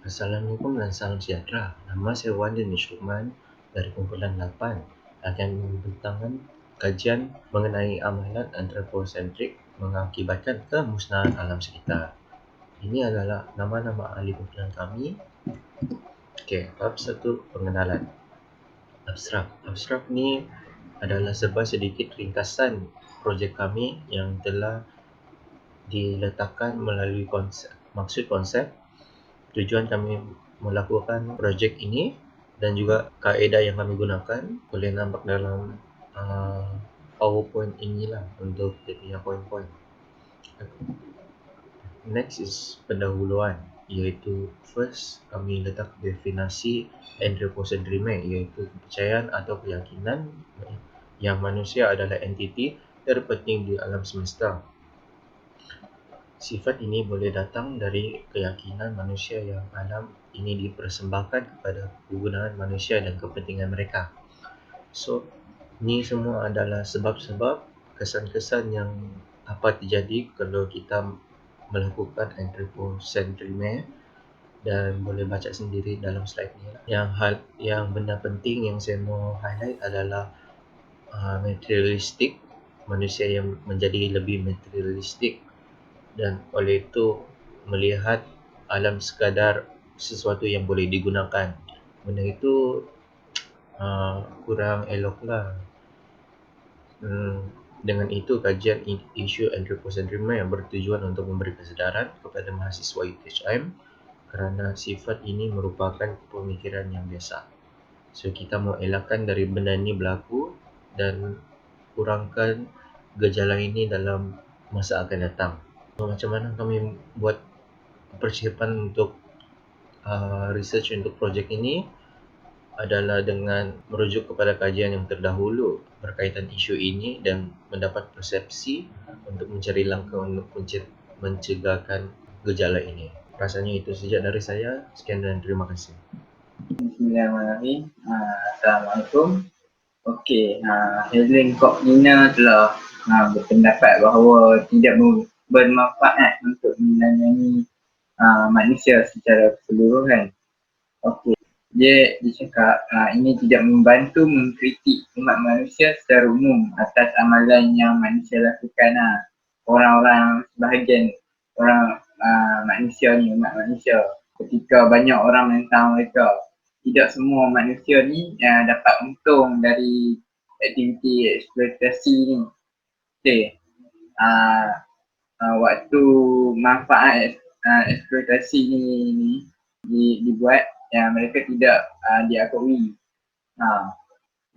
Assalamualaikum dan salam sejahtera. Nama saya Wanda Nishruman dari kumpulan 8 akan membentangkan kajian mengenai amalan antroposentrik mengakibatkan kemusnahan alam sekitar. Ini adalah nama-nama ahli kumpulan kami. Bab 1, pengenalan. Abstrak ni adalah sebuah sedikit ringkasan projek kami yang telah diletakkan melalui maksud konsep, tujuan kami melakukan projek ini dan juga kaedah yang kami gunakan. Boleh nampak dalam PowerPoint inilah untuk dia punya poin-poin. Next is pendahuluan, iaitu first kami letak definisi anthropocentrism, iaitu kepercayaan atau keyakinan yang manusia adalah entiti terpenting di alam semesta. Sifat ini boleh datang dari keyakinan manusia yang alam ini dipersembahkan kepada kegunaan manusia dan kepentingan mereka. So, ini semua adalah sebab-sebab kesan-kesan yang dapat terjadi kalau kita melakukan anthropocentrism, dan boleh baca sendiri dalam slide ni. Yang benda penting yang saya mau highlight adalah materialistik, manusia yang menjadi lebih materialistik, dan oleh itu melihat alam sekadar sesuatu yang boleh digunakan. Benda itu kurang elok lah. Dengan itu, kajian isu anthropocentrism yang bertujuan untuk memberi kesedaran kepada mahasiswa UTHM kerana sifat ini merupakan pemikiran yang biasa. So, kita mau elakkan dari benda ini berlaku dan kurangkan gejala ini dalam masa akan datang. Macam mana kami buat persiapan untuk research untuk projek ini adalah dengan merujuk kepada kajian yang terdahulu berkaitan isu ini dan mendapat persepsi untuk mencari langkah untuk mencegahkan gejala ini. Rasanya itu saja dari saya. Sekian dan terima kasih. Bismillahirrahmanirrahim. Assalamualaikum. Okey, Helen Kopnina telah berpendapat bahawa tidak bermanfaat untuk melayani manusia secara keseluruhan. Okey, dia cakap ini tidak membantu mengkritik umat manusia secara umum atas amalan yang manusia lakukan. Orang-orang sebahagian orang manusia ni, umat manusia, ketika banyak orang menentang mereka, tidak semua manusia ni dapat untung dari aktiviti eksploitasi ni. Okey, waktu manfaat eksploitasi ni dibuat, mereka tidak diakui,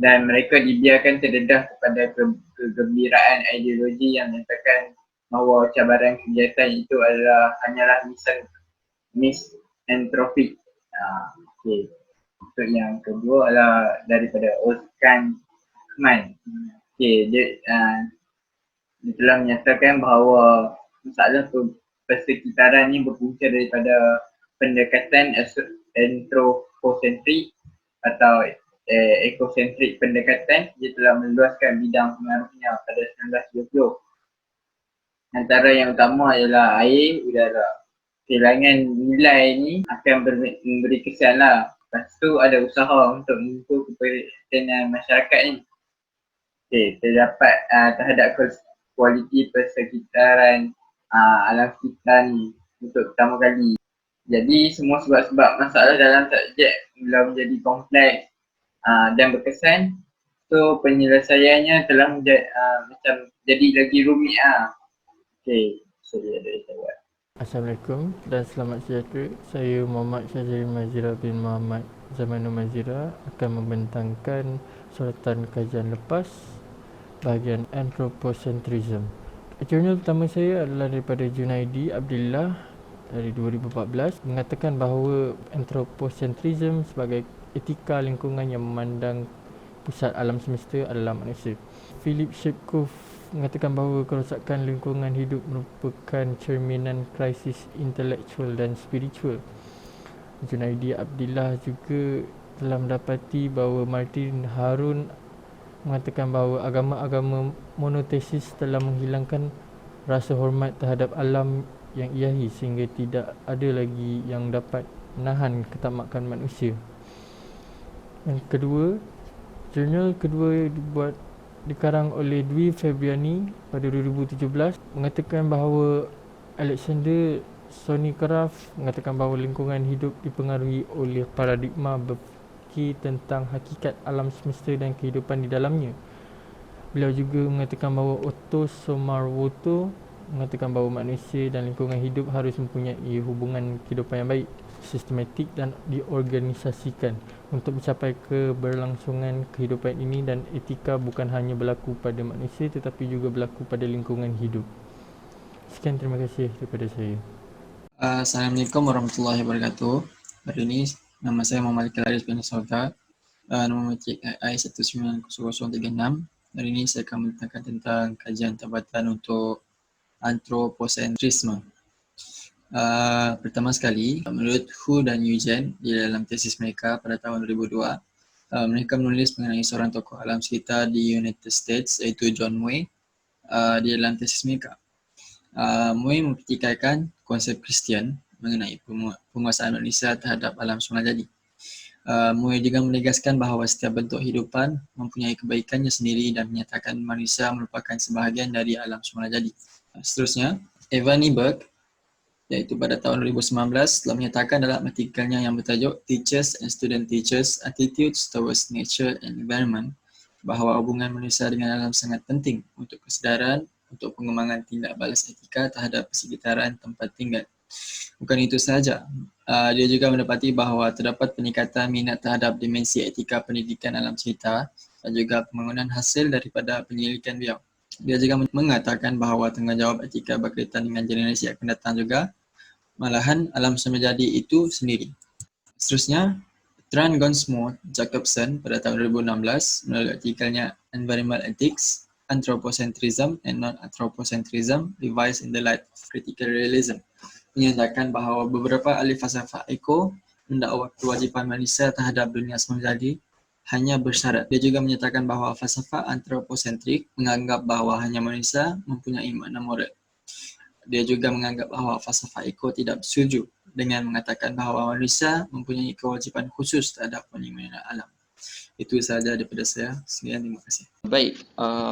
dan mereka dibiarkan terdedah kepada kegembiraan ideologi yang menyatakan bahawa cabaran kegiatan itu hanyalah misantropik. Okey. Untuk yang kedua adalah daripada Oskan Kman. Okey, dia telah menyatakan bahawa masalah persekitaran ni berpunca daripada pendekatan anthropocentrik atau ekosentrik pendekatan. Dia telah meluaskan bidang pengaruhnya pada 1920. Antara yang utama ialah air, udara. Kehilangan nilai ni akan memberi kesan lah. Lepas tu ada usaha untuk mengukur keperhatian masyarakat ni. Okey, terdapat terhadap kualiti persekitaran alam sekitar ni untuk pertama kali. Jadi semua sebab-sebab masalah dalam subjek mula menjadi kompleks dan berkesan. So penyelesaiannya telah macam jadi lagi rumit. Okey, sorry ada saya. Assalamualaikum dan selamat sejahtera. Saya Muhammad Syazri Mazira bin Muhammad Zamanul Mazira akan membentangkan suratan kajian lepas bahagian anthropocentrism. Jurnal pertama saya adalah daripada Junaidi Abdillah dari 2014, mengatakan bahawa anthropocentrism sebagai etika lingkungan yang memandang pusat alam semesta adalah manusia. Philip Shipkov mengatakan bahawa kerosakan lingkungan hidup merupakan cerminan krisis intelektual dan spiritual. Junaidi Abdillah juga telah mendapati bahawa Martin Harun mengatakan bahawa agama-agama monotesis telah menghilangkan rasa hormat terhadap alam yang ilahi sehingga tidak ada lagi yang dapat menahan ketamakan manusia. Yang kedua, jurnal kedua dikarang oleh Dwi Febriani pada 2017 mengatakan bahawa Alexander Sonikarov mengatakan bahawa lingkungan hidup dipengaruhi oleh paradigma berfikir tentang hakikat alam semesta dan kehidupan di dalamnya. Beliau juga mengatakan bahawa Otto Sommarwoto mengatakan bahawa manusia dan lingkungan hidup harus mempunyai hubungan kehidupan yang baik, sistematik dan diorganisasikan untuk mencapai keberlangsungan kehidupan ini, dan etika bukan hanya berlaku pada manusia tetapi juga berlaku pada lingkungan hidup. Sekian, terima kasih daripada saya. Assalamualaikum warahmatullahi wabarakatuh. Hari ini nama saya Muhammad Kelaris bin Sauda, nombor cek AI 190036. Hari ini saya akan menceritakan tentang kajian tabatan untuk antropocentrisme. Pertama sekali, menurut Hu dan Eugene di dalam tesis mereka pada tahun 2002, mereka menulis mengenai seorang tokoh alam sekitar di United States iaitu John Muir di dalam tesis mereka. Muir mempertikaikan konsep Kristian mengenai penguasaan manusia terhadap alam semula jadi. Muir juga menegaskan bahawa setiap bentuk hidupan mempunyai kebaikannya sendiri dan menyatakan manusia merupakan sebahagian dari alam semula jadi. Seterusnya, Evan Nieberg iaitu pada tahun 2019 telah menyatakan dalam artikelnya yang bertajuk Teachers and Student Teachers Attitudes Towards Nature and Environment bahawa hubungan manusia dengan alam sangat penting untuk kesedaran untuk pengembangan tindak balas etika terhadap persekitaran tempat tinggal. Bukan itu sahaja, dia juga mendapati bahawa terdapat peningkatan minat terhadap dimensi etika pendidikan alam sekitar dan juga pembangunan hasil daripada penyelidikan beliau. Dia juga mengatakan bahawa tanggungjawab etika berkaitan dengan generasi akan datang juga, malahan alam semula jadi itu sendiri. Seterusnya, Tran Gonsmo Jacobson pada tahun 2016 melalui artikelnya Environmental Ethics, Anthropocentrism and Non-Anthropocentrism Revised in the Light of Critical Realism menyatakan bahawa beberapa ahli falsafah eko mendakwa kewajipan manusia terhadap dunia semula jadi hanya bersyarat. Dia juga menyatakan bahawa falsafah antropocentrik menganggap bahawa hanya manusia mempunyai makna moral. Dia juga menganggap bahawa falsafah eko tidak bersetuju dengan mengatakan bahawa manusia mempunyai kewajipan khusus terhadap fenomena alam. Itu sahaja daripada saya. Sekian, terima kasih. Baik,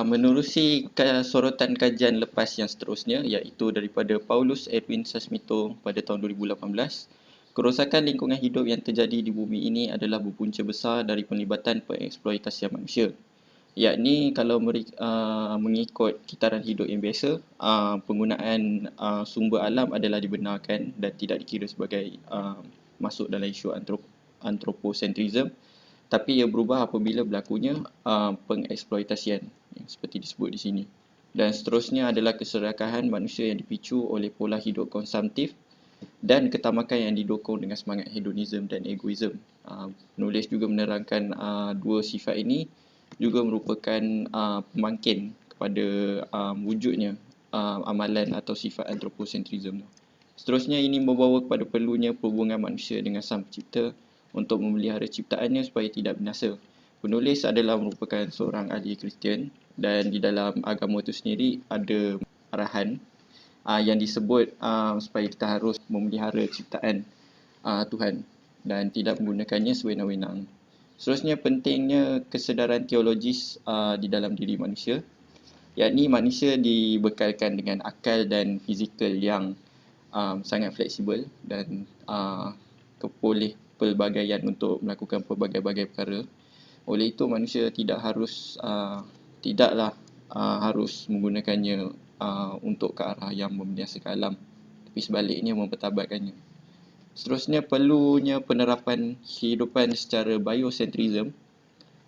menerusi sorotan kajian lepas yang seterusnya iaitu daripada Paulus Edwin Sasmito pada tahun 2018. Kerosakan lingkungan hidup yang terjadi di bumi ini adalah berpunca besar dari penglibatan pengeksploitasian manusia. Yakni kalau mengikut kitaran hidup yang biasa, penggunaan sumber alam adalah dibenarkan dan tidak dikira sebagai masuk dalam isu antropocentrism. Tapi ia berubah apabila berlakunya pengeksploitasian yang seperti disebut di sini. Dan seterusnya adalah keserakahan manusia yang dipicu oleh pola hidup konsumtif dan ketamakan yang didukung dengan semangat hedonism dan egoism. Penulis juga menerangkan dua sifat ini juga merupakan pemangkin kepada wujudnya amalan atau sifat antropocentrism. Seterusnya ini membawa kepada perlunya perhubungan manusia dengan Sang Pencipta untuk memelihara ciptaannya supaya tidak binasa. Penulis adalah merupakan seorang ahli Kristian dan di dalam agama itu sendiri ada arahan yang disebut supaya kita harus memelihara ciptaan Tuhan dan tidak menggunakannya sewenang-wenang. Seterusnya, pentingnya kesedaran teologis di dalam diri manusia, yakni manusia dibekalkan dengan akal dan fizikal yang sangat fleksibel dan pelbagaian untuk melakukan pelbagai-bagai perkara. Oleh itu manusia tidaklah harus menggunakannya untuk ke arah yang membinasakan alam, tapi sebaliknya mempertabatkannya. Seterusnya, perlunya penerapan kehidupan secara biocentrism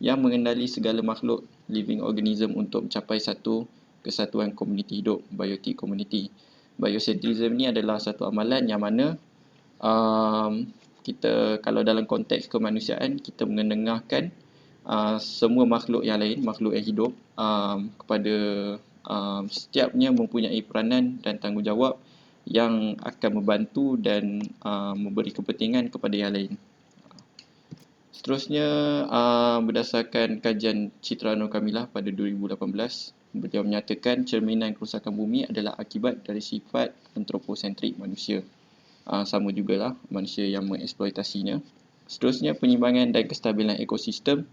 yang mengendali segala makhluk living organism untuk mencapai satu kesatuan komuniti hidup, biotic community. Biocentrism ni adalah satu amalan yang mana kita kalau dalam konteks kemanusiaan kita mengendengahkan semua makhluk yang lain, makhluk yang hidup kepada setiapnya mempunyai peranan dan tanggungjawab yang akan membantu dan memberi kepentingan kepada yang lain. Seterusnya, berdasarkan kajian Citrano Kamilah pada 2018, beliau menyatakan cerminan kerosakan bumi adalah akibat dari sifat antropocentrik manusia. sama jugalah manusia yang mengeksploitasinya. Seterusnya, penyimbangan dan kestabilan ekosistem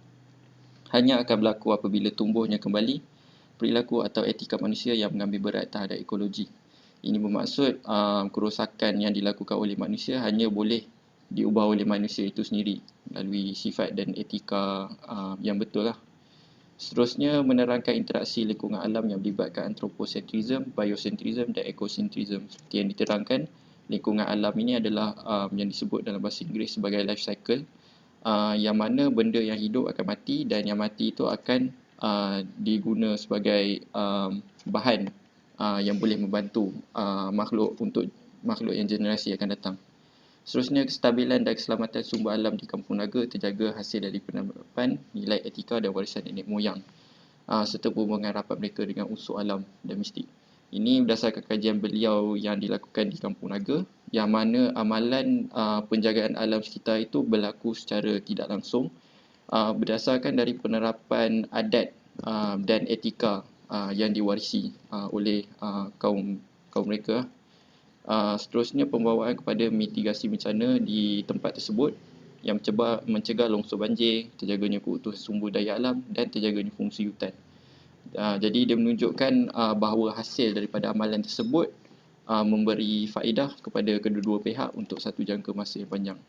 hanya akan berlaku apabila tumbuhnya kembali perilaku atau etika manusia yang mengambil berat terhadap ekologi. Ini bermaksud kerosakan yang dilakukan oleh manusia hanya boleh diubah oleh manusia itu sendiri melalui sifat dan etika yang betul lah. Seterusnya, menerangkan interaksi lingkungan alam yang melibatkan anthropocentrism, biocentrism dan ecocentrism. Seperti yang diterangkan, lingkungan alam ini adalah yang disebut dalam bahasa Inggeris sebagai life cycle, yang mana benda yang hidup akan mati dan yang mati itu akan diguna sebagai bahan yang boleh membantu makhluk yang generasi akan datang. Seterusnya, kestabilan dan keselamatan sumber alam di Kampung Naga terjaga hasil dari penerapan nilai etika dan warisan nenek moyang serta hubungan rapat mereka dengan unsur alam dan mistik. Ini berdasarkan kajian beliau yang dilakukan di Kampung Naga, yang mana amalan penjagaan alam sekitar itu berlaku secara tidak langsung berdasarkan dari penerapan adat dan etika yang diwarisi oleh kaum mereka. Seterusnya, pembawaan kepada mitigasi bencana di tempat tersebut yang mencegah longsor banjir, terjaganya keutuhan sumber daya alam dan terjaganya fungsi hutan. Jadi dia menunjukkan bahawa hasil daripada amalan tersebut memberi faedah kepada kedua-dua pihak untuk satu jangka masa yang panjang.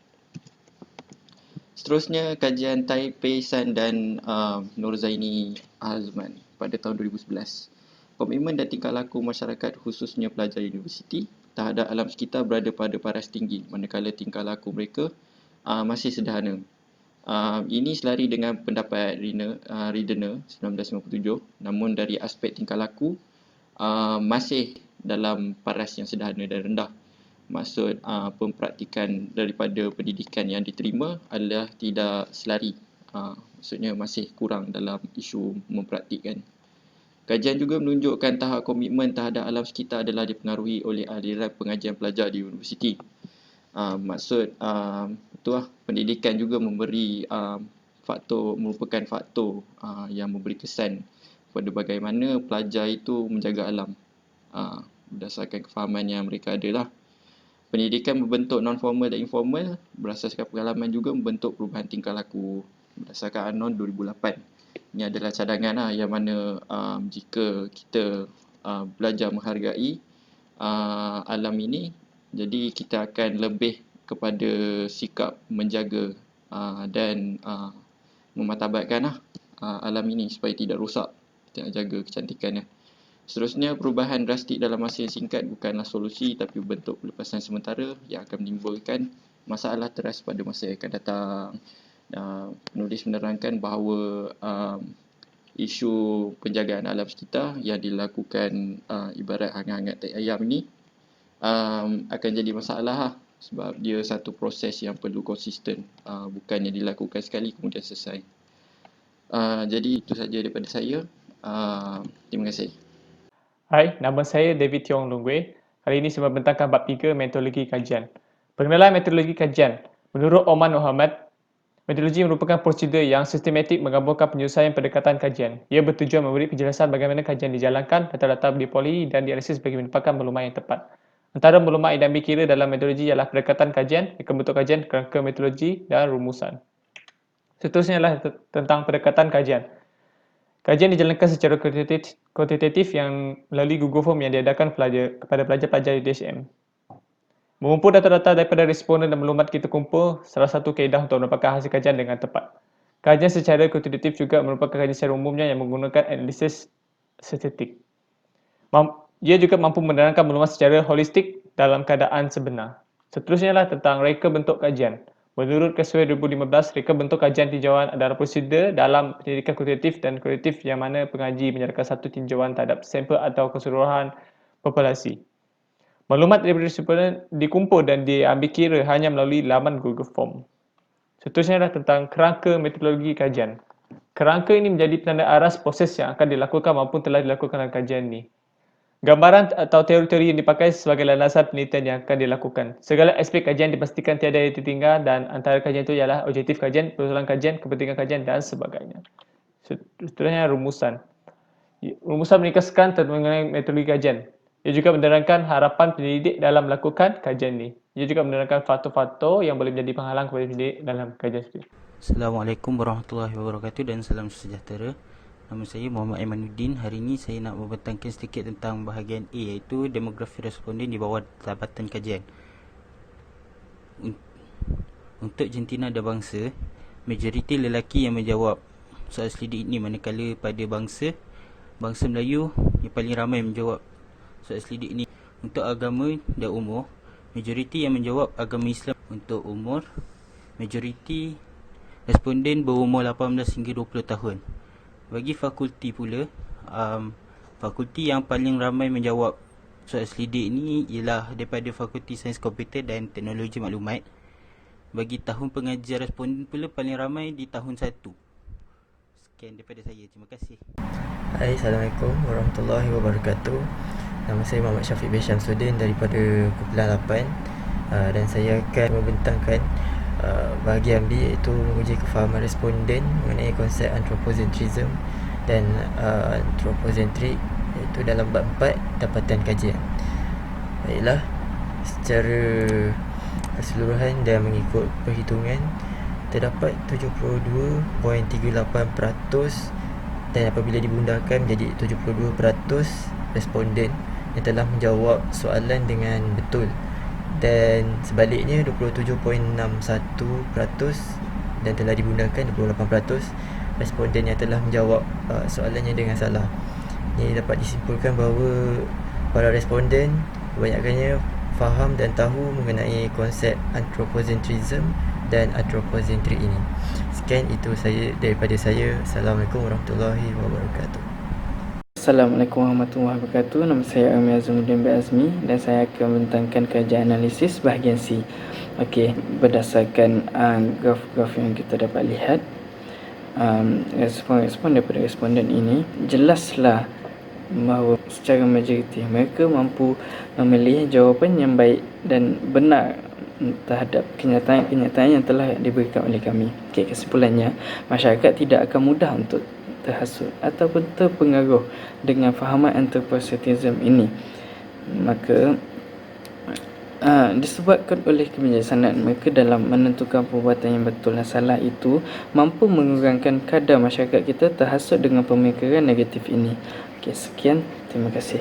Seterusnya, kajian Taipei San dan Nurzaini Azman pada tahun 2011. Komitmen dan tingkah laku masyarakat khususnya pelajar universiti terhadap alam sekitar berada pada paras tinggi manakala tingkah laku mereka masih sederhana. Ini selari dengan pendapat Ridner 1957, namun dari aspek tingkah laku masih dalam paras yang sederhana dan rendah. Maksud pempraktikan daripada pendidikan yang diterima adalah tidak selari. Maksudnya masih kurang dalam isu mempraktikkan. Kajian juga menunjukkan tahap komitmen terhadap alam sekitar adalah dipengaruhi oleh aliran pengajian pelajar di universiti. Maksud itulah, pendidikan juga merupakan faktor yang memberi kesan pada bagaimana pelajar itu menjaga alam berdasarkan kefahaman yang mereka ada lah. Pendidikan membentuk non-formal dan informal, berdasarkan pengalaman juga membentuk perubahan tingkah laku berdasarkan Anon 2008. Ini adalah cadangan yang mana jika kita belajar menghargai alam ini, jadi kita akan lebih kepada sikap menjaga dan memartabatkan alam ini supaya tidak rosak. Kita nak jaga kecantikannya. Seterusnya, perubahan drastik dalam masa yang singkat bukanlah solusi tapi bentuk pelepasan sementara yang akan menimbulkan masalah teras pada masa yang akan datang. Penulis menerangkan bahawa isu penjagaan alam sekitar yang dilakukan ibarat hangat-hangat tai ayam ini akan jadi masalah sebab dia satu proses yang perlu konsisten, bukannya dilakukan sekali kemudian selesai. Jadi itu saja daripada saya. Terima kasih. Hai, nama saya David Tiong Lunggui. Hari ini saya membentangkan bab 3 metodologi kajian. Pengenalan metodologi kajian. Menurut Oman Muhammad, metodologi merupakan prosedur yang sistematik menggabungkan penyelesaian pendekatan kajian. Ia bertujuan memberi penjelasan bagaimana kajian dijalankan, data-data dipoli dan dianalisis bagi merupakan maklumat yang tepat. Antara maklumat yang diambil kira dalam metodologi ialah pendekatan kajian, bentuk kajian, kerangka metodologi dan rumusan. Seterusnya adalah tentang pendekatan kajian. Kajian dijalankan secara kuantitatif yang melalui Google Form yang diadakan kepada pelajar-pelajar UTHM. Mengumpul data-data daripada responden dan maklumat kita kumpul salah satu kaedah untuk mendapatkan hasil kajian dengan tepat. Kajian secara kuantitatif juga merupakan kajian secara umumnya yang menggunakan analisis statistik. Ia juga mampu menerangkan maklumat secara holistik dalam keadaan sebenar. Seterusnya adalah tentang reka bentuk kajian. Menurut Caswell 2015, reka bentuk kajian tinjauan adalah prosedur dalam pendidikan kuantitatif dan kualitatif yang mana pengaji menyerahkan satu tinjauan terhadap sampel atau keseluruhan populasi. Maklumat daripada responden dikumpul dan diambil kira hanya melalui laman Google Form. Seterusnya adalah tentang kerangka metodologi kajian. Kerangka ini menjadi penanda aras proses yang akan dilakukan maupun telah dilakukan dalam kajian ini. Gambaran atau teori-teori yang dipakai sebagai landasan penelitian yang akan dilakukan. Segala aspek kajian dipastikan tiada yang tertinggal dan antara kajian itu ialah objektif kajian, persoalan kajian, kepentingan kajian dan sebagainya. Seterusnya rumusan. Rumusan meringkaskan tentang mengenai metodologi kajian. Ia juga menerangkan harapan pendidik dalam melakukan kajian ini. Ia juga menerangkan faktor-faktor yang boleh menjadi penghalang kepada pendidik dalam kajian studi. Assalamualaikum warahmatullahi wabarakatuh dan salam sejahtera. Nama saya Muhammad Aimanuddin. Hari ini saya nak membentangkan sedikit tentang bahagian A, iaitu demografi responden di bawah Jabatan Kajian. Untuk jantina dan bangsa, majoriti lelaki yang menjawab soal selidik ini, manakala pada bangsa Melayu yang paling ramai menjawab soal selidik ini. Untuk agama dan umur, majoriti yang menjawab agama Islam. Untuk umur, majoriti responden berumur 18 hingga 20 tahun. Bagi fakulti pula, fakulti yang paling ramai menjawab soal selidik ini ialah daripada Fakulti Sains Komputer dan Teknologi Maklumat. Bagi tahun pengajian responden pula paling ramai di tahun 1. Sekian daripada saya. Terima kasih. Hai, Assalamualaikum warahmatullahi wabarakatuh. Nama saya Muhammad Syafiq bin Syamsuddin daripada Kumpulan 8, dan saya akan membentangkan bahagian B, iaitu menguji kefahaman responden mengenai konsep anthropocentrism dan anthropocentric, iaitu dalam bab 4 dapatan kajian. Baiklah, secara keseluruhan dan mengikut perhitungan, terdapat 72.38%, dan apabila dibundahkan menjadi 72% responden yang telah menjawab soalan dengan betul, dan sebaliknya 27.61% dan telah dibundahkan 28% responden yang telah menjawab soalannya dengan salah. Ini dapat disimpulkan bahawa para responden kebanyakannya faham dan tahu mengenai konsep anthropocentrism dan anthropocentric ini. Sekian itu daripada saya. Assalamualaikum warahmatullahi wabarakatuh. Assalamualaikum warahmatullahi wabarakatuh. Nama saya Amir Azmuddin bin Azmi dan saya akan membentangkan kajian analisis bahagian C. Okey, berdasarkan graf-graf yang kita dapat lihat, respon daripada responden ini jelaslah bahawa secara majoriti mereka mampu memilih jawapan yang baik dan benar terhadap kenyataan yang telah diberikan oleh kami. Okey, kesimpulannya, masyarakat tidak akan mudah untuk terhasut ataupun terpengaruh dengan fahaman anthropocentrism ini. Maka disebabkan oleh kebijaksanaan mereka dalam menentukan perbuatan yang betul dan salah itu mampu mengurangkan kadar masyarakat kita terhasut dengan pemikiran negatif ini. Okey, sekian. Terima kasih.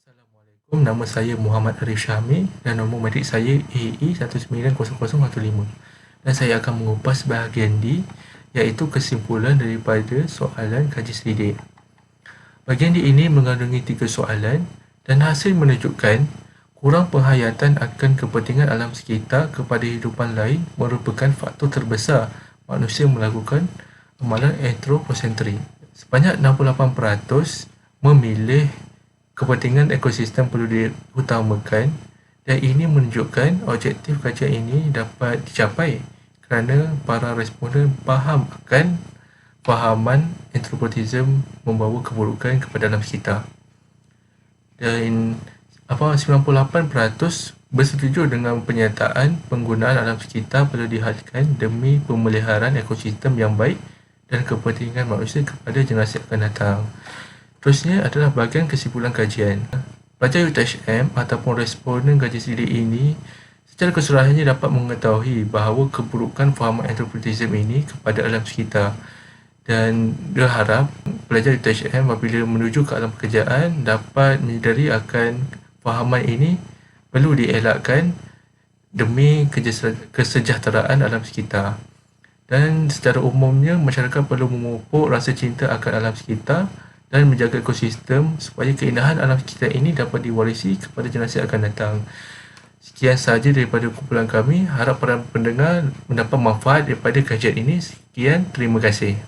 Assalamualaikum, nama saya Muhammad Arif Syahmi dan nombor matrik saya AE 190015, dan saya akan mengupas bahagian D, iaitu kesimpulan daripada soalan kaji selidik. Bahagian D ini mengandungi 3 soalan dan hasil menunjukkan kurang penghayatan akan kepentingan alam sekitar kepada hidupan lain merupakan faktor terbesar manusia melakukan amalan anthropocentrik. Sebanyak 68% memilih kepentingan ekosistem perlu diutamakan, dan ini menunjukkan objektif kajian ini dapat dicapai kerana para responden faham akan fahaman anthropocentrism membawa keburukan kepada alam sekitar. Dan 98% bersetuju dengan pernyataan penggunaan alam sekitar perlu dihadirkan demi pemeliharaan ekosistem yang baik dan kepentingan manusia kepada generasi akan datang. Terusnya adalah bahagian kesimpulan kajian. Pelajar UTHM ataupun responden kajian selidik ini secara keseluruhannya dapat mengetahui bahawa keburukan fahaman anthropocentrism ini kepada alam sekitar, dan dia harap pelajar UTHM apabila menuju ke alam pekerjaan dapat menyedari akan fahaman ini perlu dielakkan demi kesejahteraan alam sekitar. Dan secara umumnya masyarakat perlu memupuk rasa cinta akan alam sekitar dan menjaga ekosistem supaya keindahan alam sekitar ini dapat diwarisi kepada generasi akan datang. Sekian sahaja daripada kumpulan kami. Harap para pendengar mendapat manfaat daripada kajian ini. Sekian, terima kasih.